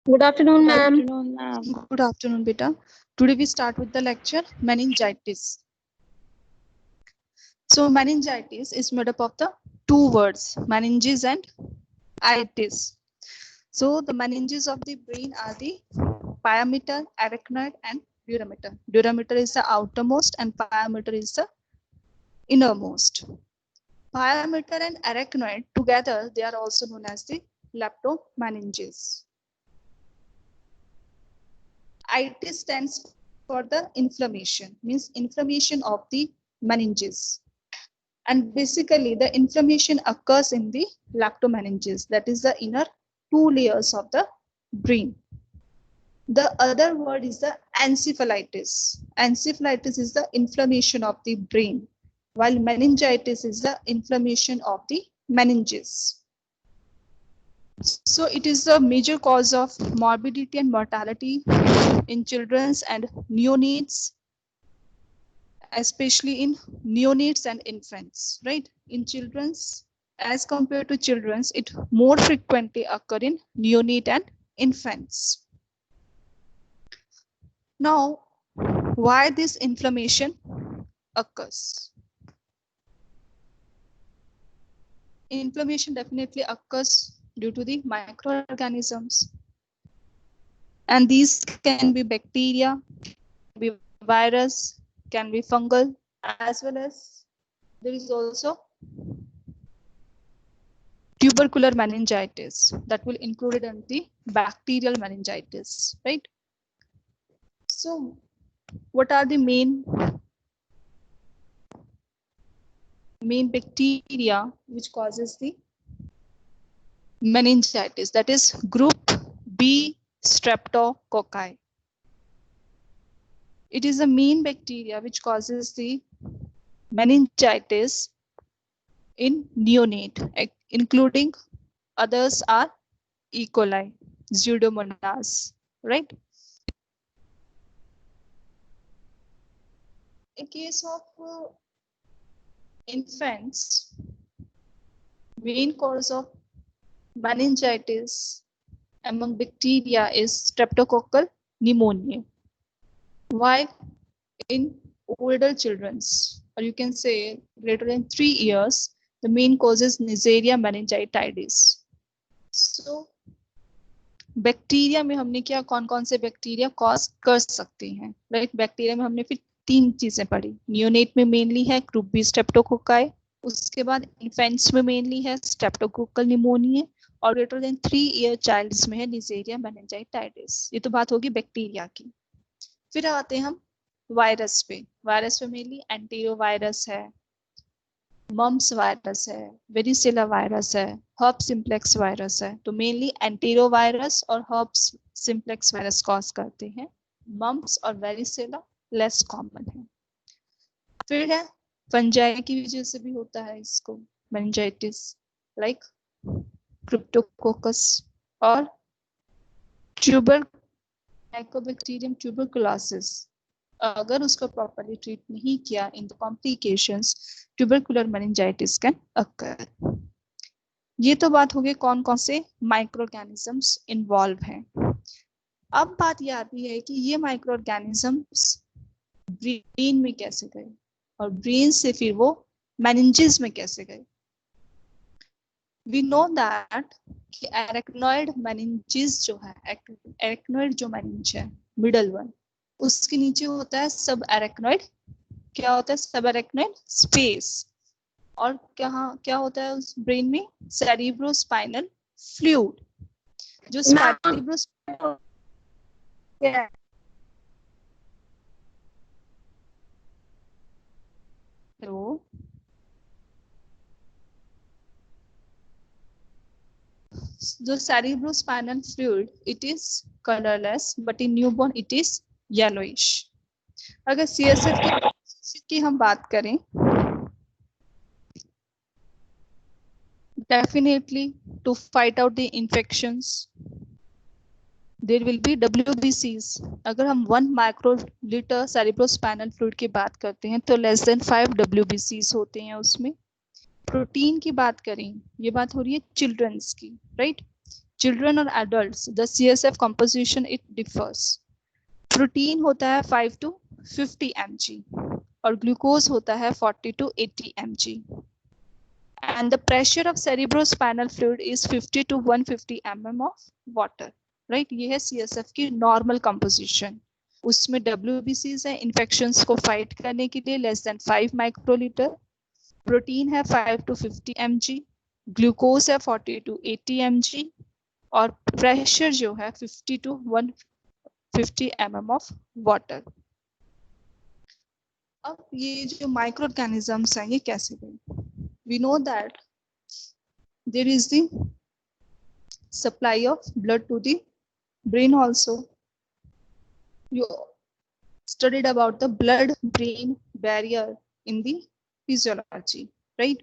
Good afternoon, Good ma'am. afternoon, ma'am. Good afternoon, beta. Today we start with the lecture meningitis. So meningitis is made up of the two words, meninges and itis. So the meninges of the brain are the pyometer, arachnoid, and durameter. Durameter is the outermost and pyometer is the innermost. Pyometer and arachnoid together they are also known as the leptomeninges. Itis stands for the inflammation, means inflammation of the meninges. And basically the inflammation occurs in the leptomeninges, that is the inner two layers of the brain. The other word is the encephalitis. Encephalitis is the inflammation of the brain, while meningitis is the inflammation of the meninges. So it is the major cause of morbidity and mortality in children and neonates, especially in neonates and infants, right? In children's, as compared to children's, it more frequently occur in neonate and infants. Now, why this inflammation occurs? Inflammation definitely occurs due to the microorganisms, and these can be bacteria, can be virus, can be fungal, as well as there is also tubercular meningitis that will include in the bacterial meningitis, right? So what are the main bacteria which causes the meningitis? That is group B streptococci. It is the main bacteria which causes the meningitis in neonate, including others are E. coli, Pseudomonas, right? In case of infants, main cause of meningitis among bacteria is streptococcal pneumonia. While in older children's, or you can say greater than 3 years, the main cause is Neisseria meningitidis. So bacteria में हमने क्या कौन कौन से bacteria cause कर सकते हैं, right? Bacteria में हमने फिर 3 चीजें पढ़ी. नियोनेट में मेनली है ग्रुप बी स्ट्रेप्टोकोकाई, उसके बाद इन्फेंट्स में मेनली है स्ट्रेप्टोकोकल निमोनिया, और ग्रेटर देन 3 ईयर चाइल्ड्स में है निजेरिया मेनिंजाइटिस. ये तो बात होगी बैक्टीरिया की. फिर आते हैं हम वायरस पे. वायरस में मेनली एंटीरोवायरस है, मम्स वायरस है, वेरिसेला वायरस है, हर्ब सिम्प्लेक्स वायरस है. तो मेनली एंटीरोवायरस और हर्ब सिम्प्लेक्स वायरस कॉज करते हैं. मम्स और वेरिसेला लेस कॉमन है. फिर है फंजाई की वजह से भी होता है इसको मेनिंजाइटिस, लाइक क्रिप्टोकोकस और ट्यूबर माइकोबैक्टीरियम ट्यूबरकुलोसिस. अगर उसको प्रॉपर्ली ट्रीट नहीं किया in the complications, tubercular meningitis can occur. ये तो बात हो गई कौन कौन से माइक्रो ऑर्गेनिजम्स इन्वॉल्व हैं. अब बात ये आती है कि ये माइक्रो ऑर्गेनिजम्स ब्रेन में कैसे गए और ब्रेन से फिर वो मेनिंजेस में कैसे गए. वी नो दैट कि एरेक्नॉइड मेनिंजेस जो है, एरेक्नॉइड जो मेनिंज है मिडल वन, उसके नीचे होता है सब एरेक्नॉइड. क्या होता है सब एरेक्नॉइड स्पेस. और क्या होता है उस ब्रेन में सेरिब्रोस्पाइनल फ्लूइड. जो cerebrospinal hello the cerebrospinal fluid, it is colorless, but in newborn it is yellowish. अगर CSF की हम बात करें, definitely to fight out the infections there will be WBCs. अगर हम 1 माइक्रोलीटर cerebrospinal fluid की बात करते हैं तो less than 5 WBCs होते हैं उसमें. प्रोटीन की बात करें, ये बात हो रही है चिल्ड्रंस की, राइट? चिल्ड्रन और adults the CSF composition it differs. Protein होता है 5 to 50 mg और ग्लूकोज होता है 40 to 80 mg. And the pressure of cerebrospinal fluid is 50 to 150 mm of water. Right? ये है CSF की normal composition. उसमें WBCs है infections को fight करने के लिए less than 5 microliter. प्रोटीन है 5 to 50 mg, ग्लूकोज है 40 to 80 mg और प्रेशर जो है 50 to 150 mm ऑफ वाटर. अब ये जो माइक्रो ऑर्गेनिजम्स हैं ये कैसे गए? We know that there is the supply of blood to the brain also. You studied about the blood brain barrier in the physiology, right?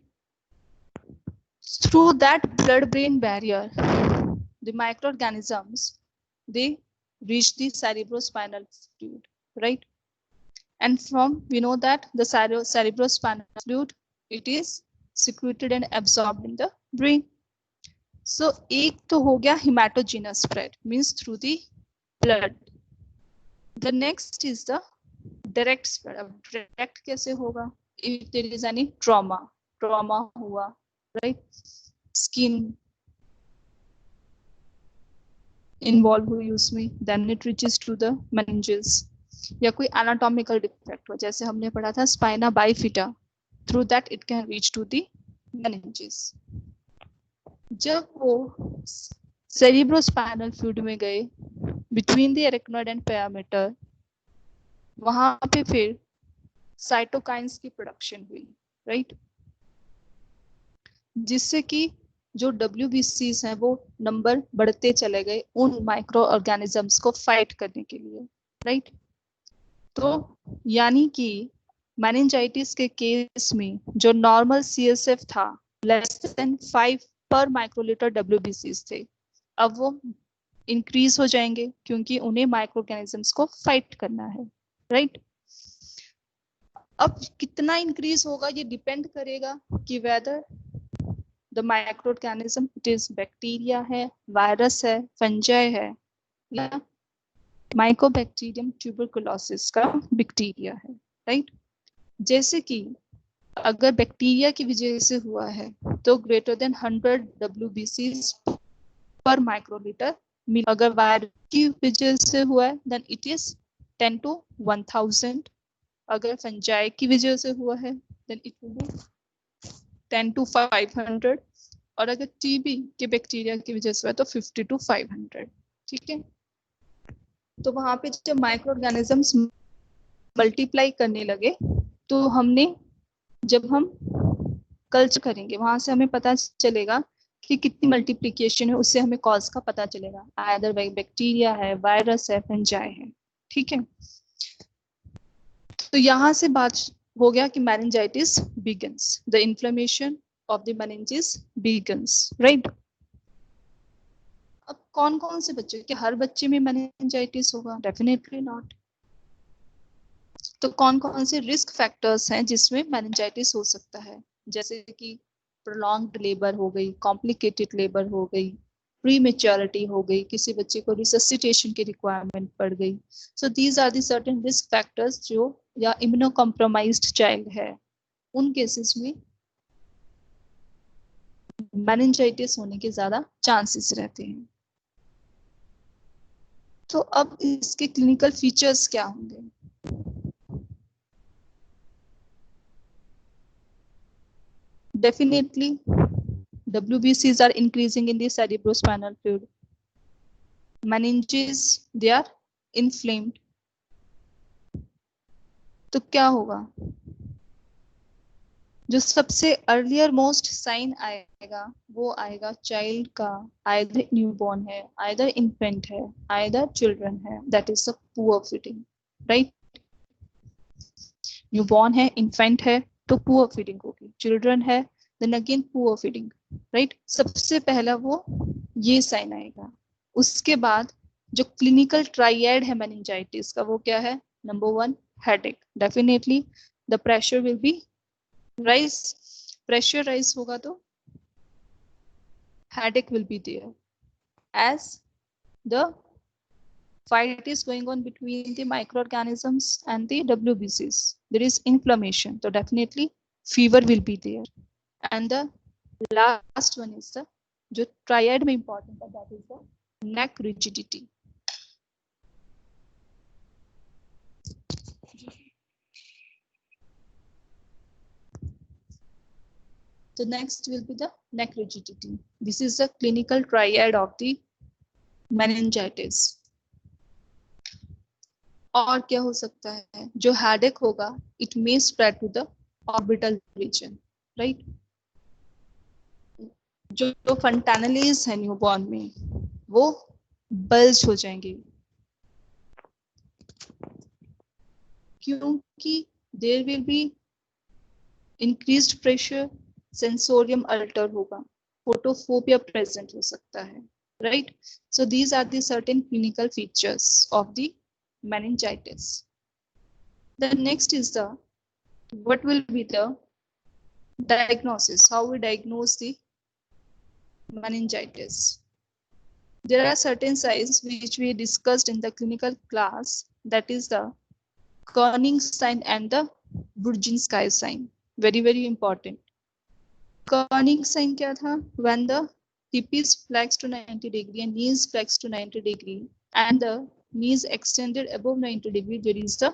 Through that blood-brain barrier, the microorganisms, they reach the cerebrospinal fluid, right? And we know that the cerebrospinal fluid, it is secreted and absorbed in the brain. So एक तो हो गया hematogenous spread, means through the blood. The next is the direct spread. अब direct कैसे होगा? If there is any trauma हुआ, right? Skin involved हुई उसमें, then it reaches to the meninges. या कोई anatomical defect हो, जैसे हमने पढ़ा था spina bifida, through that it can reach to the meninges. जब वो cerebrospinal fluid में गए between the arachnoid and pyometer, वहां पे फिर साइटोकाइंस की प्रोडक्शन हुई, राइट? जिससे कि जो WBCs हैं वो नंबर बढ़ते चले गए उन माइक्रो ऑर्गेनिजम्स को फाइट करने के लिए, राइट? तो यानी कि मेनिंजाइटिस के केस में जो नॉर्मल CSF था लेस देन 5 पर माइक्रोलीटर WBCs थे, अब वो इंक्रीज हो जाएंगे क्योंकि उन्हें माइक्रो ऑर्गेनिजम्स को फाइट करना है, राइट? अब कितना इंक्रीज होगा ये डिपेंड करेगा कि whether the micro organism it is bacteria है, वायरस है, फंजाई है या माइकोबैक्टीरियम ट्यूबरकुलोसिस का बैक्टीरिया है, राइट? जैसे कि अगर बैक्टीरिया की वजह से हुआ है तो ग्रेटर देन 100 WBCs पर माइक्रोलीटर. अगर वायरस की वजह से हुआ है देन इट इज 10 to 1000. अगर फंजाई की वजह से हुआ है then it will be 10 to 500 और अगर TB के बैक्टीरिया की वजह से हुआ तो 50 to 500. ठीक है, तो वहां पे जब माइक्रो ऑर्गेनिजम्स मल्टीप्लाई करने लगे तो जब हम कल्चर करेंगे वहां से हमें पता चलेगा कि कितनी मल्टीप्लिकेशन है, उससे हमें कॉज का पता चलेगा. आइदर बैक्टीरिया है, वायरस है, फंजाई है. ठीक है, तो यहाँ से बात हो गया कि meningitis begins, the inflammation of the meninges begins, right? अब कौन कौन से बच्चे, क्या हर बच्चे में meningitis होगा? Definitely not. तो कौन कौन से रिस्क फैक्टर्स हैं जिसमें meningitis हो सकता है? जैसे कि prolonged labor हो गई, complicated labor हो गई, प्रीमेच्योरिटी हो गई, किसी बच्चे को रिससिटेशन की रिक्वायरमेंट पड़ गई. So these are the certain risk factors जो, या इम्यूनो कॉम्प्रोमाइज्ड चाइल्ड है, उन केसेस में मेनिंजाइटिस होने के ज्यादा चांसेस रहते हैं. तो अब इसके क्लिनिकल फीचर्स क्या होंगे? Definitely WBCs are increasing in the cerebrospinal fluid. Meninges, they are inflamed. तो क्या होगा? जो सबसे अर्लियर मोस्ट साइन आएगा वो आएगा चाइल्ड का आइदर न्यूबॉर्न है, आइदर इन्फेंट है, आइदर चिल्ड्रन है, that is a poor feeding, right? Newborn है, इन्फेंट है तो पुअर फीडिंग होगी, चिल्ड्रन है then again poor feeding, right? सबसे पहला वो ये साइन आएगा. उसके बाद जो क्लिनिकल ट्राइएड है मेनिंजाइटिस का वो क्या है? Number 1 headache. Definitely the pressure will be rise, pressure rise होगा तो headache will be there. as the fight is going on between the microorganisms and the WBCs. There is inflammation, so definitely fever will be there. And the last one is the जो triad में important है, that is the neck rigidity. The next will be the neck rigidity. This is the clinical triad of the meningitis. और क्या हो सकता है, जो headache होगा, it may spread to the orbital region, right? जो फंटानलीज है न्यूबॉर्न में, वो बल्ज हो जाएंगे, क्योंकि there will be increased pressure, sensorium alter होगा, फोटोफोबिया प्रेजेंट हो सकता है, right? So these are the certain clinical features of the meningitis. The next is the what will be the diagnosis, how we diagnose the meningitis. There are certain signs which we discussed in the clinical class, that is the Kerning sign and the Brudzinski sign. Very, very important. Kerning sign kya tha? When the hip is flexed to 90 degree and knees flexed to 90 degree and the knees extended above 90 degree, there is the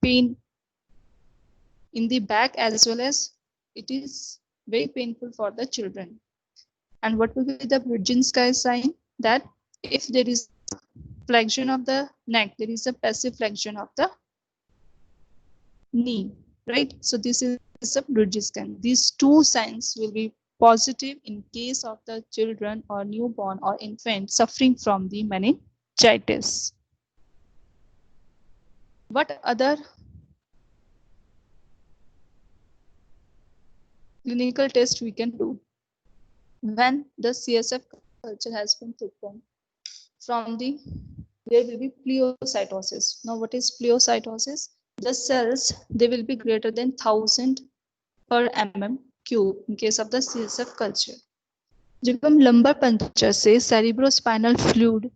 pain in the back as well as it is very painful for the children. And what will be the Brudzinski sign? That if there is flexion of the neck, there is a passive flexion of the knee, right? So this is a Brudzinski. These two signs will be positive in case of the children or newborn or infant suffering from the meningitis. What other clinical test we can do? When the CSF culture has been taken from the, there will be pleocytosis. Now what is pleocytosis? The cells, they will be greater than 1000 per mm cube in case of the CSF culture. जब हम lumbar puncture से cerebrospinal fluid,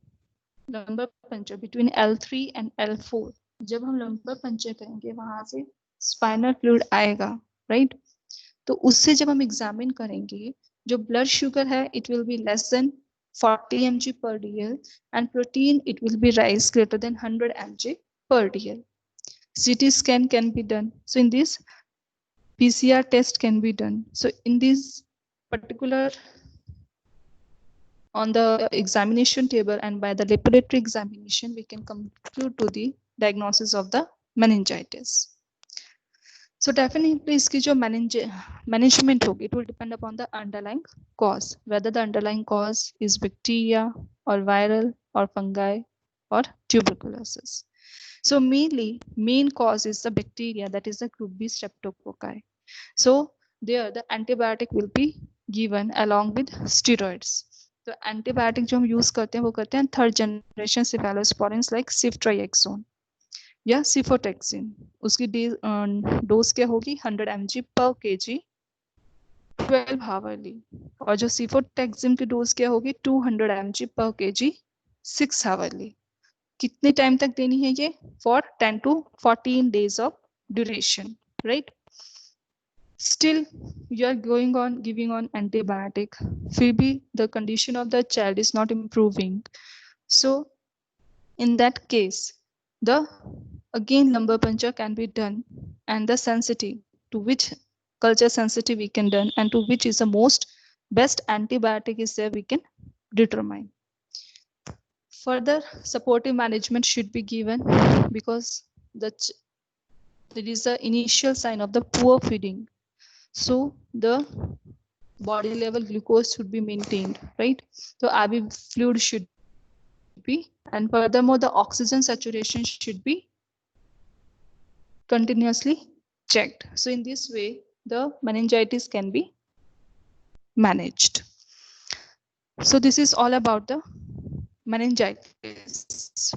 lumbar puncture between L3 and L4, जब हम lumbar puncture करेंगे वहां से spinal fluid आएगा, right? तो उससे जब हम एग्जामिन करेंगे, जो ब्लड शुगर है it will be less than 40 mg per dl and protein it will be rise greater than 100 mg per dl. CT scan can be done. So in this PCR test can be done. So in this particular on the examination table and by the laboratory examination we can conclude to the diagnosis of the meningitis. So definitely iski jo management hogi, it will depend upon the underlying cause, whether the underlying cause is bacteria or viral or fungi or tuberculosis. So mainly main cause is the bacteria, that is the group B streptococci. So there the antibiotic will be given along with steroids. तो antibiotic जो हम use करते हैं वो करते हैं third generation cephalosporins like ceftriaxone या सिफोटेक्सिन. उसकी डोज क्या होगी 100 mg per kg 12 hourly. और जो सिफोटेक्सिन की डोज क्या होगी 200 mg per kg 6 hourly. कितने टाइम तक देनी है ये? For 10 to 14 days of duration, right? Still you are going on giving on antibiotic, फिर भी the condition of the child is not improving. So in that case the again lumbar puncture can be done, and the sensitive to which culture sensitive we can done and to which is the most best antibiotic is there we can determine. Further supportive management should be given because there is the initial sign of the poor feeding. So the body level glucose should be maintained, right? So IV fluid should be, and furthermore the oxygen saturation should be continuously checked. So in this way the meningitis can be managed. So this is all about the meningitis.